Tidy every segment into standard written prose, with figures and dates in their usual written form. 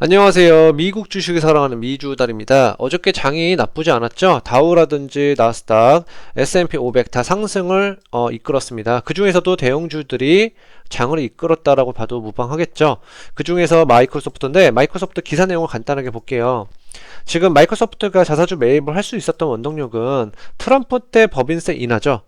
안녕하세요. 미국 주식을 사랑하는 미주달입니다. 어저께 장이 나쁘지 않았죠? 다우라든지 나스닥, S&P 500 다 상승을 이끌었습니다. 그 중에서도 대형주들이 장을 이끌었다라고 봐도 무방하겠죠? 그 중에서 마이크로소프트인데 마이크로소프트 기사 내용을 간단하게 볼게요. 지금 마이크로소프트가 자사주 매입을 할 수 있었던 원동력은 트럼프 때 법인세 인하죠.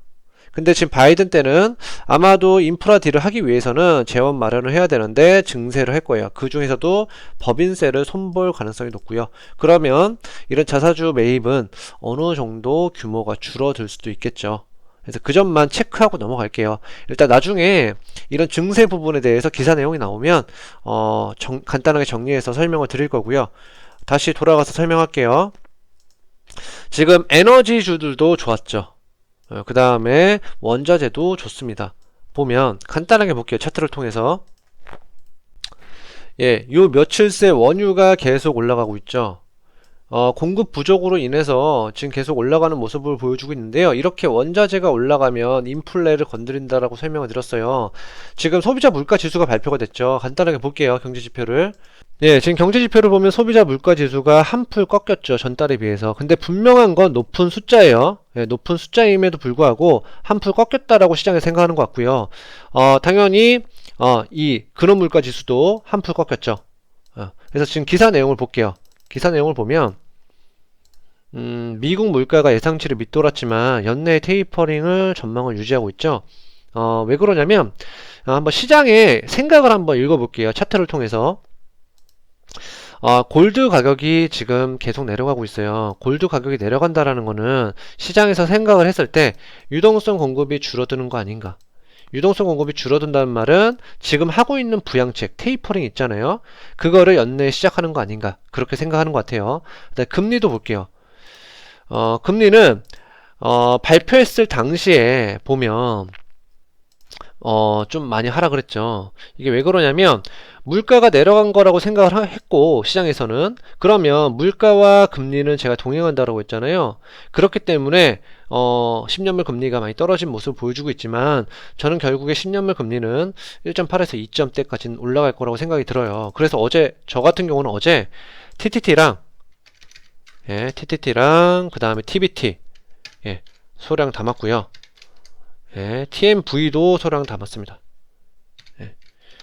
근데 지금 바이든 때는 아마도 인프라 딜을 하기 위해서는 재원 마련을 해야 되는데 증세를 할 거예요. 그 중에서도 법인세를 손볼 가능성이 높고요. 그러면 이런 자사주 매입은 어느 정도 규모가 줄어들 수도 있겠죠. 그래서 그 점만 체크하고 넘어갈게요. 일단 나중에 이런 증세 부분에 대해서 기사 내용이 나오면 간단하게 정리해서 설명을 드릴 거고요. 다시 돌아가서 설명할게요. 지금 에너지주들도 좋았죠. 그 다음에 원자재도 좋습니다. 보면 간단하게 볼게요. 차트를 통해서. 요 며칠 새 원유가 계속 올라가고 있죠. 공급 부족으로 인해서 지금 계속 올라가는 모습을 보여주고 있는데요. 이렇게 원자재가 올라가면 인플레를 건드린다라고 설명을 드렸어요. 지금 소비자 물가 지수가 발표가 됐죠. 간단하게 볼게요. 경제 지표를. 지금 경제 지표를 보면 소비자 물가 지수가 한풀 꺾였죠. 전달에 비해서. 근데 분명한 건 높은 숫자예요. 높은 숫자임에도 불구하고 한풀 꺾였다라고 시장에 생각하는 것 같고요. 당연히 이 근원 물가 지수도 한풀 꺾였죠. 그래서 지금 기사 내용을 볼게요. 기사 내용을 보면 미국 물가가 예상치를 밑돌았지만 연내 테이퍼링을 전망을 유지하고 있죠. 왜 그러냐면 한번 시장의 생각을 한번 읽어볼게요. 차트를 통해서. 골드 가격이 지금 계속 내려가고 있어요. 골드 가격이 내려간다라는 거는 시장에서 생각을 했을 때 유동성 공급이 줄어드는 거 아닌가. 유동성 공급이 줄어든다는 말은 지금 하고 있는 부양책, 테이퍼링 있잖아요. 그거를 연내에 시작하는 거 아닌가. 그렇게 생각하는 것 같아요. 그다음에 금리도 볼게요. 금리는 발표했을 당시에 보면 좀 많이 하라 그랬죠. 이게 왜 그러냐면 물가가 내려간 거라고 생각을 했고 시장에서는 그러면 물가와 금리는 제가 동행한다라고 했잖아요. 그렇기 때문에 10년물 금리가 많이 떨어진 모습을 보여주고 있지만 저는 결국에 10년물 금리는 1.8에서 2점대까지는 올라갈 거라고 생각이 들어요. 그래서 어제 저 같은 경우는 어제 TTT랑 그 다음에 TBT 소량 담았고요. TMV도 소량 담았습니다.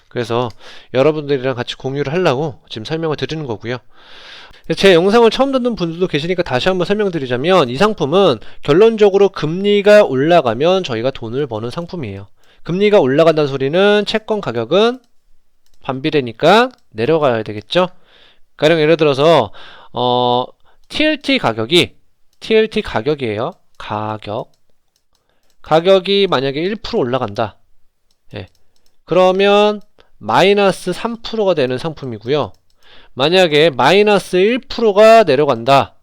그래서 여러분들이랑 같이 공유를 하려고 지금 설명을 드리는 거고요. 제 영상을 처음 듣는 분들도 계시니까 다시 한번 설명드리자면 이 상품은 결론적으로 금리가 올라가면 저희가 돈을 버는 상품이에요. 금리가 올라간다는 소리는 채권 가격은 반비례니까 내려가야 되겠죠. 가령 예를 들어서 TLT 가격이에요. 가격이 만약에 1% 올라간다. 그러면 마이너스 3%가 되는 상품이고요. 만약에 마이너스 1%가 내려간다.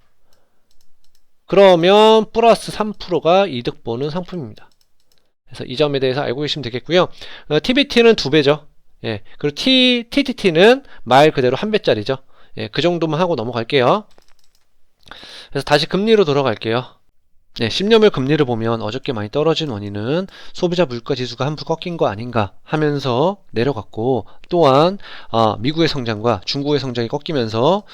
그러면 플러스 3%가 이득 보는 상품입니다. 그래서 이 점에 대해서 알고 계시면 되겠고요. TBT는 2배죠. 그리고 TTT는 말 그대로 1배짜리죠. 그 정도만 하고 넘어갈게요. 그래서 다시 금리로 돌아갈게요. 10년물 금리를 보면 어저께 많이 떨어진 원인은 소비자 물가 지수가 한풀 꺾인 거 아닌가 하면서 내려갔고 또한 미국의 성장과 중국의 성장이 꺾이면서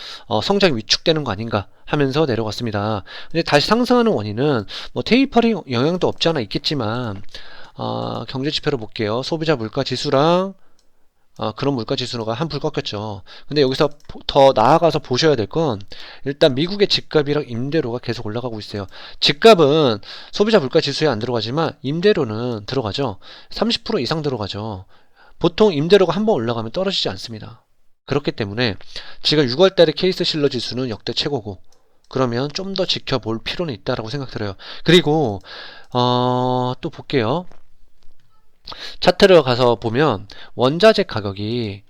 성장이 위축되는 거 아닌가 하면서 내려갔습니다. 근데 다시 상승하는 원인은 뭐 테이퍼링 영향도 없지 않아 있겠지만 경제 지표를 볼게요. 소비자 물가 지수랑 그런 물가 지수가 한풀 꺾였죠. 근데 여기서 더 나아가서 보셔야 될 건 일단 미국의 집값이랑 임대료가 계속 올라가고 있어요. 집값은 소비자 물가 지수에 안 들어가지만 임대료는 들어가죠. 30% 이상 들어가죠. 보통 임대료가 한번 올라가면 떨어지지 않습니다. 그렇기 때문에 지금 6월달에 케이스 실러 지수는 역대 최고고 그러면 좀 더 지켜볼 필요는 있다라고 생각 들어요. 그리고 또 볼게요. 차트를 가서 보면 원자재 가격이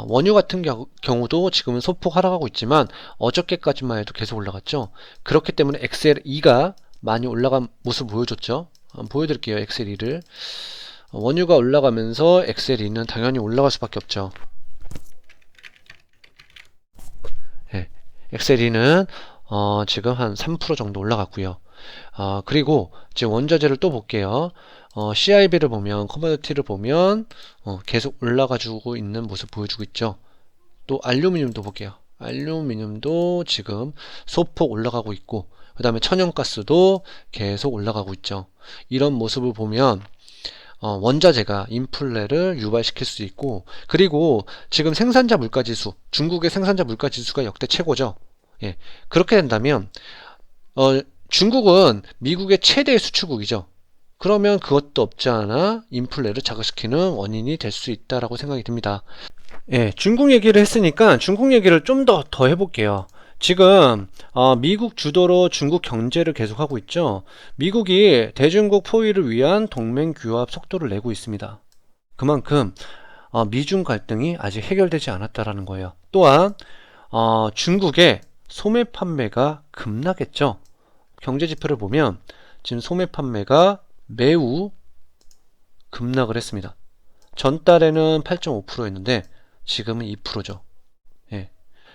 원유 같은 경우도 지금은 소폭 하락하고 있지만 어저께까지만 해도 계속 올라갔죠. 그렇기 때문에 XL2가 많이 올라간 모습 보여줬죠. 보여드릴게요. XL2를 원유가 올라가면서 XL2는 당연히 올라갈 수밖에 없죠. XL2는 지금 한 3% 정도 올라갔고요. 그리고 지금 원자재를 또 볼게요. CIB를 보면 커머디티를 보면 계속 올라가주고 있는 모습 보여주고 있죠. 또 알루미늄도 볼게요. 알루미늄도 지금 소폭 올라가고 있고, 그 다음에 천연가스도 계속 올라가고 있죠. 이런 모습을 보면 원자재가 인플레를 유발시킬 수 있고, 그리고 지금 생산자 물가지수, 중국의 생산자 물가지수가 역대 최고죠. 예, 그렇게 된다면 중국은 미국의 최대 수출국이죠. 그러면 그것도 없지 않아 인플레를 자극시키는 원인이 될 수 있다라고 생각이 듭니다. 예, 중국 얘기를 했으니까 중국 얘기를 좀 더 해볼게요. 지금 미국 주도로 중국 경제를 계속하고 있죠. 미국이 대중국 포위를 위한 동맹 규합 속도를 내고 있습니다. 그만큼 미중 갈등이 아직 해결되지 않았다라는 거예요. 또한 중국의 소매 판매가 급락했죠. 경제 지표를 보면 지금 소매 판매가 매우 급락을 했습니다. 전달에는 8.5%였는데 지금은 2%죠. 예.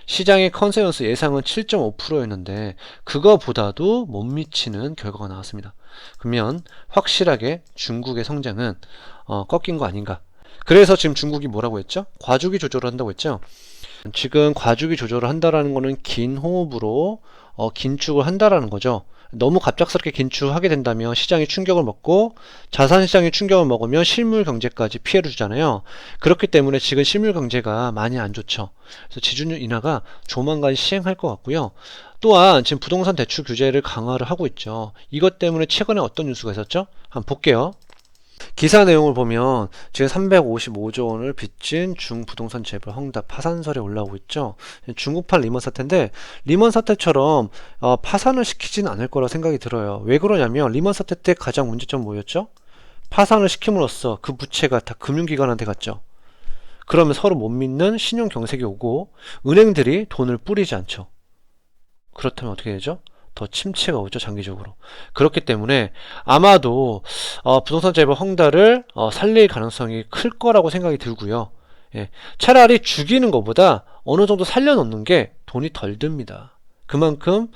시장의 컨센서스 예상은 7.5%였는데 그거보다도 못 미치는 결과가 나왔습니다. 그러면 확실하게 중국의 성장은 꺾인 거 아닌가. 그래서 지금 중국이 뭐라고 했죠? 과주기 조절을 한다고 했죠. 지금 과주기 조절을 한다라는 거는 긴 호흡으로 긴축을 한다라는 거죠. 너무 갑작스럽게 긴축하게 된다면 시장이 충격을 먹고 자산시장이 충격을 먹으면 실물 경제까지 피해를 주잖아요. 그렇기 때문에 지금 실물 경제가 많이 안 좋죠. 그래서 지준율 인하가 조만간 시행할 것 같고요. 또한 지금 부동산 대출 규제를 강화를 하고 있죠. 이것 때문에 최근에 어떤 뉴스가 있었죠? 한번 볼게요. 기사 내용을 보면 지금 355조 원을 빚진 중부동산 재벌 헝다 파산설에 올라오고 있죠. 중국판 리먼 사태인데 리먼 사태처럼 파산을 시키지는 않을 거라 생각이 들어요. 왜 그러냐면 리먼 사태 때 가장 문제점은 뭐였죠? 파산을 시킴으로써 그 부채가 다 금융기관한테 갔죠. 그러면 서로 못 믿는 신용 경색이 오고 은행들이 돈을 뿌리지 않죠. 그렇다면 어떻게 되죠? 더 침체가 오죠, 장기적으로. 그렇기 때문에 아마도 부동산 재벌 헝다를 살릴 가능성이 클 거라고 생각이 들고요. 예, 차라리 죽이는 것보다 어느 정도 살려놓는 게 돈이 덜 듭니다. 그만큼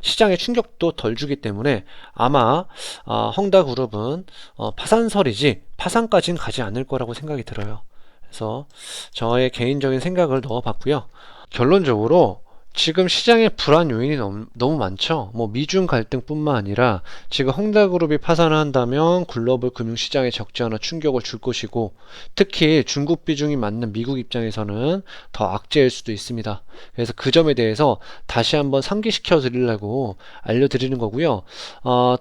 시장의 충격도 덜 주기 때문에 아마 헝다그룹은 파산설이지 파산까지는 가지 않을 거라고 생각이 들어요. 그래서 저의 개인적인 생각을 넣어봤고요. 결론적으로 지금 시장에 불안 요인이 너무 많죠. 뭐 미중 갈등뿐만 아니라 지금 헝다그룹이 파산을 한다면 글로벌 금융시장에 적지 않은 충격을 줄 것이고 특히 중국 비중이 많은 미국 입장에서는 더 악재일 수도 있습니다. 그래서 그 점에 대해서 다시 한번 상기시켜 드리려고 알려드리는 거고요.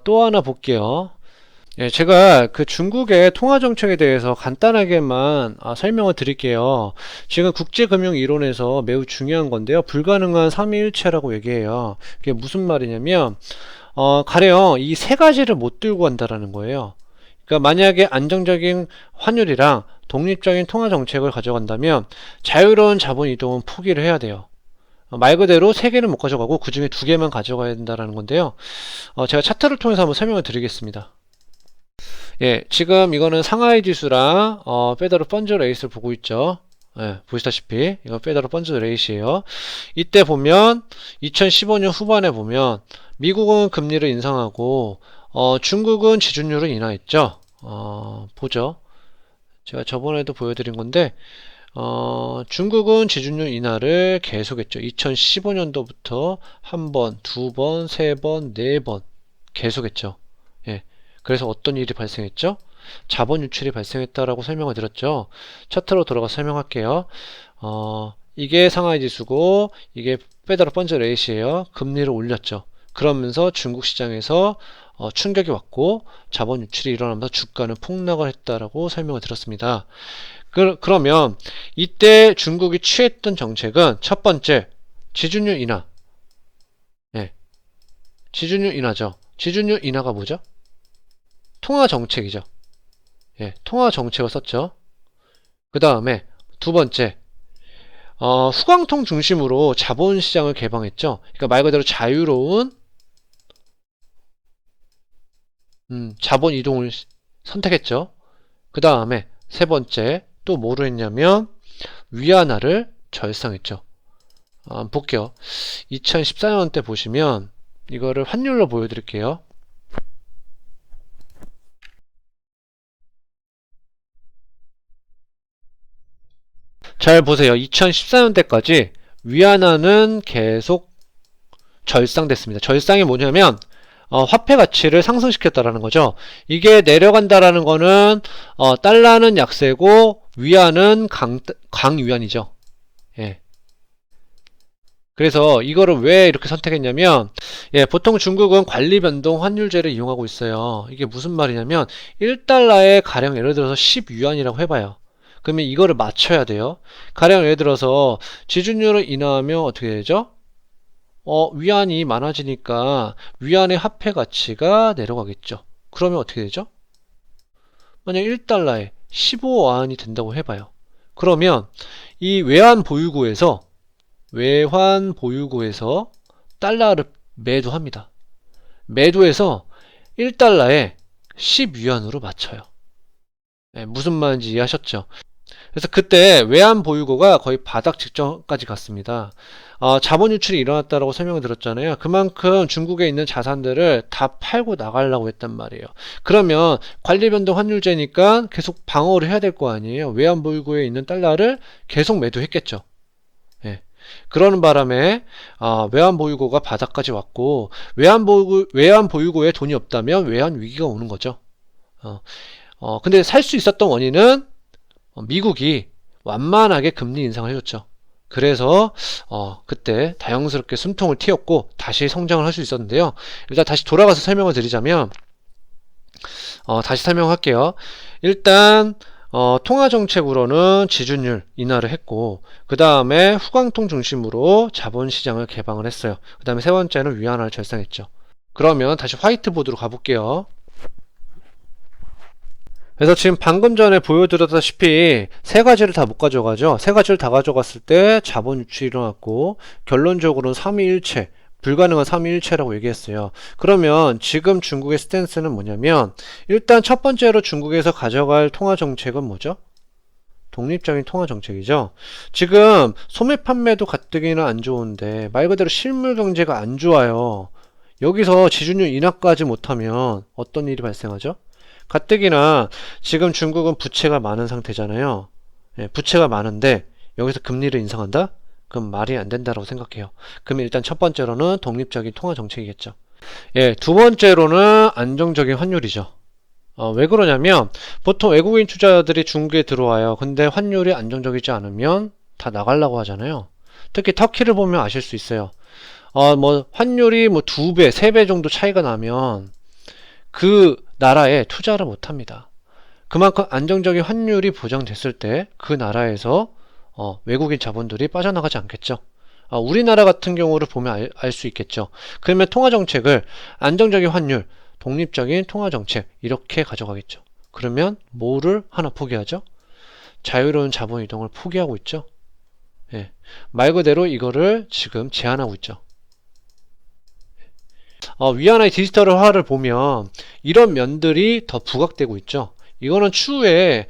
또 하나 볼게요. 예, 제가 그 중국의 통화정책에 대해서 간단하게만 설명을 드릴게요. 지금 국제금융 이론에서 매우 중요한 건데요. 불가능한 삼위일체라고 얘기해요. 그게 무슨 말이냐면 가령 이 세 가지를 못 들고 간다라는 거예요. 그러니까 만약에 안정적인 환율이랑 독립적인 통화정책을 가져간다면 자유로운 자본 이동은 포기를 해야 돼요. 말 그대로 세 개는 못 가져가고 그 중에 두 개만 가져가야 된다는 건데요. 제가 차트를 통해서 한번 설명을 드리겠습니다. 예, 지금 이거는 상하이 지수랑 페더럴 펀즈 레이스를 보고 있죠. 예, 보시다시피 이거 페더럴 펀즈 레이스예요. 이때 보면 2015년 후반에 보면 미국은 금리를 인상하고 중국은 지준율을 인하했죠. 보죠. 제가 저번에도 보여드린 건데 중국은 지준율 인하를 계속했죠. 2015년도부터 한 번, 두 번, 세 번, 네 번 계속했죠. 예. 그래서 어떤 일이 발생했죠? 자본 유출이 발생했다라고 설명을 드렸죠. 차트로 들어가서 설명할게요. 이게 상하이 지수고 이게 페더럴 펀즈 레이시예요. 금리를 올렸죠. 그러면서 중국 시장에서 충격이 왔고 자본 유출이 일어나면서 주가는 폭락을 했다라고 설명을 드렸습니다. 그러면 이때 중국이 취했던 정책은 첫 번째 지준율 인하. 네. 지준율 인하죠. 지준율 인하가 뭐죠? 통화 정책이죠. 예, 통화 정책을 썼죠. 그 다음에 두 번째, 후광통 중심으로 자본시장을 개방했죠. 그러니까 말 그대로 자유로운 자본 이동을 선택했죠. 그 다음에 세 번째, 또 뭐로 했냐면 위안화를 절상했죠. 볼게요. 2014년 때 보시면 이거를 환율로 보여드릴게요. 자, 잘 보세요. 2014년대까지 위안화는 계속 절상됐습니다. 절상이 뭐냐면 화폐 가치를 상승시켰다라는 거죠. 이게 내려간다라는 거는 달러는 약세고 위안은 강위안이죠. 예. 그래서 이거를 왜 이렇게 선택했냐면, 예, 보통 중국은 관리변동 환율제를 이용하고 있어요. 이게 무슨 말이냐면 1달러에 가령 예를 들어서 10위안이라고 해봐요. 그러면 이거를 맞춰야 돼요. 가령 예를 들어서 지준율을 인하하면 어떻게 되죠? 위안이 많아지니까 위안의 화폐 가치가 내려가겠죠. 그러면 어떻게 되죠? 만약 1달러에 15위안이 된다고 해봐요. 그러면 이 외환 보유고에서 달러를 매도합니다. 매도해서 1달러에 10위안으로 맞춰요. 네, 무슨 말인지 이해하셨죠? 그래서 그때 외환 보유고가 거의 바닥 직전까지 갔습니다. 자본 유출이 일어났다고 설명을 드렸잖아요. 그만큼 중국에 있는 자산들을 다 팔고 나가려고 했단 말이에요. 그러면 관리변동 환율제니까 계속 방어를 해야 될 거 아니에요. 외환 보유고에 있는 달러를 계속 매도했겠죠. 예. 그러는 바람에 외환 보유고가 바닥까지 왔고, 외환 보유고에 돈이 없다면 외환 위기가 오는 거죠. 근데 살 수 있었던 원인은 미국이 완만하게 금리 인상을 해줬죠. 그래서 그때 다행스럽게 숨통을 틔웠고 다시 성장을 할 수 있었는데요. 일단 다시 돌아가서 설명을 드리자면, 다시 설명할게요. 일단 통화정책으로는 지준율 인하를 했고, 그 다음에 후광통 중심으로 자본시장을 개방을 했어요. 그 다음에 세 번째는 위안화를 절상했죠. 그러면 다시 화이트보드로 가볼게요. 그래서 지금 방금 전에 보여드렸다시피 세 가지를 다 못 가져가죠. 세 가지를 다 가져갔을 때 자본 유출이 일어났고, 결론적으로는 삼위일체, 불가능한 삼위일체라고 얘기했어요. 그러면 지금 중국의 스탠스는 뭐냐면, 일단 첫 번째로 중국에서 가져갈 통화 정책은 뭐죠? 독립적인 통화 정책이죠. 지금 소매 판매도 가뜩이나 안 좋은데 말 그대로 실물 경제가 안 좋아요. 여기서 지준율 인하까지 못하면 어떤 일이 발생하죠? 가뜩이나 지금 중국은 부채가 많은 상태잖아요. 예, 부채가 많은데 여기서 금리를 인상한다? 그럼 말이 안 된다고 생각해요. 그럼 일단 첫 번째로는 독립적인 통화 정책이겠죠. 예, 두 번째로는 안정적인 환율이죠. 왜 그러냐면 보통 외국인 투자자들이 중국에 들어와요. 근데 환율이 안정적이지 않으면 다 나가려고 하잖아요. 특히 터키를 보면 아실 수 있어요. 뭐 환율이 뭐 2배, 3배 정도 차이가 나면 그 나라에 투자를 못 합니다. 그만큼 안정적인 환율이 보장됐을 때 그 나라에서 외국인 자본들이 빠져나가지 않겠죠. 우리나라 같은 경우를 보면 알 수 있겠죠. 그러면 통화정책을 안정적인 환율, 독립적인 통화정책 이렇게 가져가겠죠. 그러면 뭐를 하나 포기하죠? 자유로운 자본 이동을 포기하고 있죠. 예, 말 그대로 이거를 지금 제한하고 있죠. 위안화의 디지털화를 보면 이런 면들이 더 부각되고 있죠. 이거는 추후에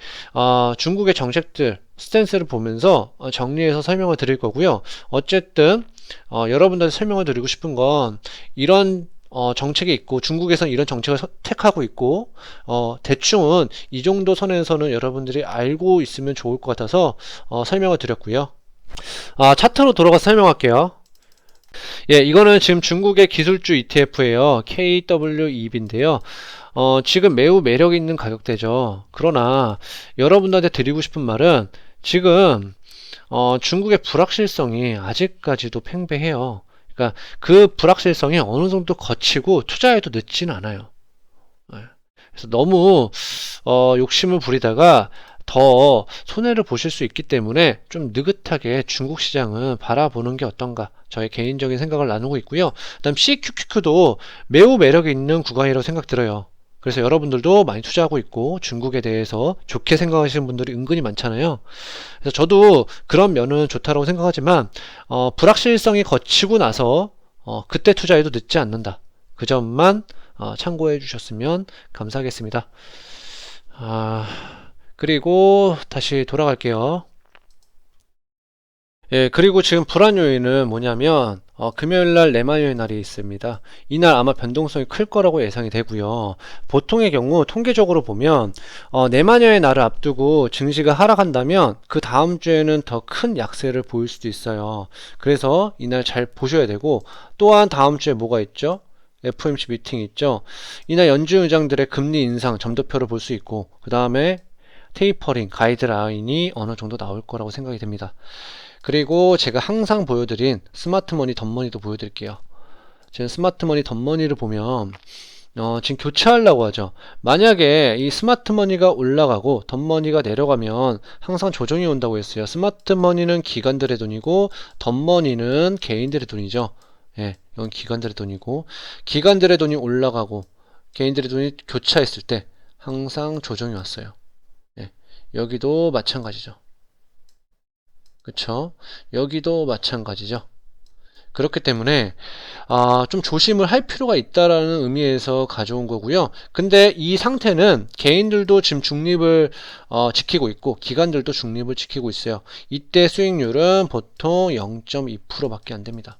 중국의 정책들 스탠스를 보면서 정리해서 설명을 드릴 거고요. 어쨌든 여러분들한테 설명을 드리고 싶은 건 이런 정책이 있고 중국에서는 이런 정책을 택하고 있고 대충은 이 정도 선에서는 여러분들이 알고 있으면 좋을 것 같아서 설명을 드렸고요. 차트로 돌아가서 설명할게요. 예, 이거는 지금 중국의 기술주 ETF예요. KWEB인데요. 지금 매우 매력 있는 가격대죠. 그러나 여러분들한테 드리고 싶은 말은 지금 중국의 불확실성이 아직까지도 팽배해요. 그러니까 그 불확실성이 어느 정도 거치고 투자해도 늦지는 않아요. 그래서 너무 욕심을 부리다가 더 손해를 보실 수 있기 때문에 좀 느긋하게 중국 시장은 바라보는 게 어떤가, 저의 개인적인 생각을 나누고 있고요. 그 다음 CQQQ도 매우 매력이 있는 구간이라고 생각 들어요. 그래서 여러분들도 많이 투자하고 있고 중국에 대해서 좋게 생각하시는 분들이 은근히 많잖아요. 그래서 저도 그런 면은 좋다고 생각하지만 불확실성이 거치고 나서 그때 투자해도 늦지 않는다. 그 점만 참고해 주셨으면 감사하겠습니다. 그리고 다시 돌아갈게요. 예, 그리고 지금 불안 요인은 뭐냐면 금요일날 레마니오의 날이 있습니다. 이날 아마 변동성이 클 거라고 예상이 되고요. 보통의 경우 통계적으로 보면 레마니오의 날을 앞두고 증시가 하락한다면 그 다음 주에는 더 큰 약세를 보일 수도 있어요. 그래서 이날 잘 보셔야 되고, 또한 다음 주에 뭐가 있죠? FOMC 미팅이 있죠. 이날 연준 의장들의 금리 인상 점도표를 볼 수 있고, 그 다음에 테이퍼링 가이드라인이 어느 정도 나올 거라고 생각이 됩니다. 그리고 제가 항상 보여드린 스마트머니 덧머니도 보여드릴게요. 지금 스마트머니 덧머니를 보면 지금 교체하려고 하죠. 만약에 이 스마트머니가 올라가고 덧머니가 내려가면 항상 조정이 온다고 했어요. 스마트머니는 기관들의 돈이고 덧머니는 개인들의 돈이죠. 예, 이건 기관들의 돈이고, 기관들의 돈이 올라가고 개인들의 돈이 교차했을 때 항상 조정이 왔어요. 예, 여기도 마찬가지죠. 그쵸? 여기도 마찬가지죠. 그렇기 때문에 좀 조심을 할 필요가 있다라는 의미에서 가져온 거고요. 근데 이 상태는 개인들도 지금 중립을 지키고 있고 기관들도 중립을 지키고 있어요. 이때 수익률은 보통 0.2%밖에 안 됩니다.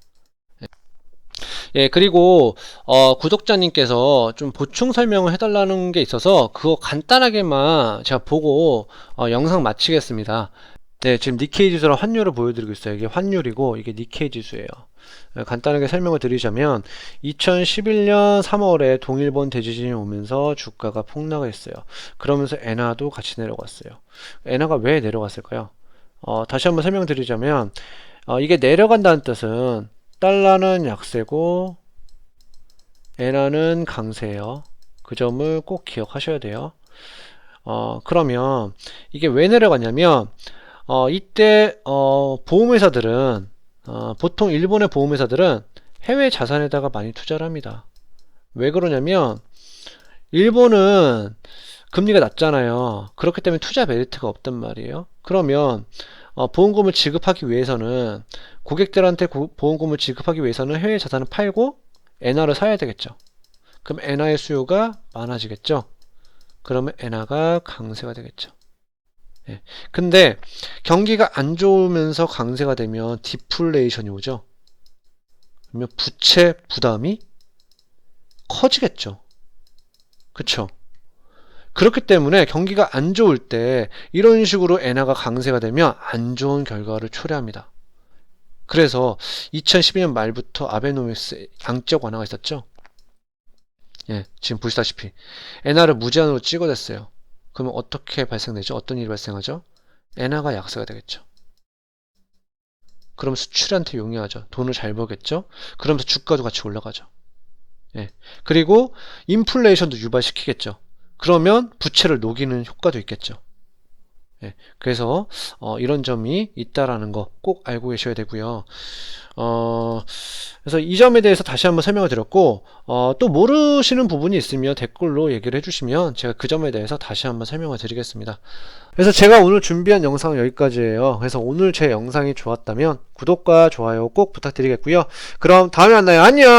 예, 그리고 구독자님께서 좀 보충 설명을 해달라는 게 있어서 그거 간단하게만 제가 보고 영상 마치겠습니다. 네, 지금 니케이 지수랑 환율을 보여드리고 있어요. 이게 환율이고 이게 니케이 지수예요. 간단하게 설명을 드리자면 2011년 3월에 동일본 대지진이 오면서 주가가 폭락했어요. 그러면서 엔화도 같이 내려갔어요. 엔화가 왜 내려갔을까요? 다시 한번 설명드리자면 이게 내려간다는 뜻은 달러는 약세고 엔화는 강세예요. 그 점을 꼭 기억하셔야 돼요. 그러면 이게 왜 내려갔냐면 이때 보험회사들은 보통 일본의 보험회사들은 해외 자산에다가 많이 투자를 합니다. 왜 그러냐면 일본은 금리가 낮잖아요. 그렇기 때문에 투자 메리트가 없단 말이에요. 그러면 보험금을 지급하기 위해서는 고객들한테 보험금을 지급하기 위해서는 해외 자산을 팔고 엔화를 사야 되겠죠. 그럼 엔화의 수요가 많아지겠죠. 그러면 엔화가 강세가 되겠죠. 예. 근데 경기가 안 좋으면서 강세가 되면 디플레이션이 오죠. 그러면 부채 부담이 커지겠죠. 그쵸? 그렇기 때문에 경기가 안 좋을 때 이런 식으로 엔화가 강세가 되면 안 좋은 결과를 초래합니다. 그래서 2012년 말부터 아베노믹스 양적 완화가 있었죠. 예, 지금 보시다시피 엔화를 무제한으로 찍어댔어요. 그러면 어떻게 발생되죠? 어떤 일이 발생하죠? 엔화가 약세가 되겠죠. 그럼 수출한테 용이하죠. 돈을 잘 벌겠죠? 그러면서 주가도 같이 올라가죠. 예. 그리고 인플레이션도 유발시키겠죠. 그러면 부채를 녹이는 효과도 있겠죠. 예. 그래서 이런 점이 있다라는 거 꼭 알고 계셔야 되고요. 그래서 이 점에 대해서 다시 한번 설명을 드렸고 또 모르시는 부분이 있으면 댓글로 얘기를 해주시면 제가 그 점에 대해서 다시 한번 설명을 드리겠습니다. 그래서 제가 오늘 준비한 영상은 여기까지예요. 그래서 오늘 제 영상이 좋았다면 구독과 좋아요 꼭 부탁드리겠고요. 그럼 다음에 만나요. 안녕.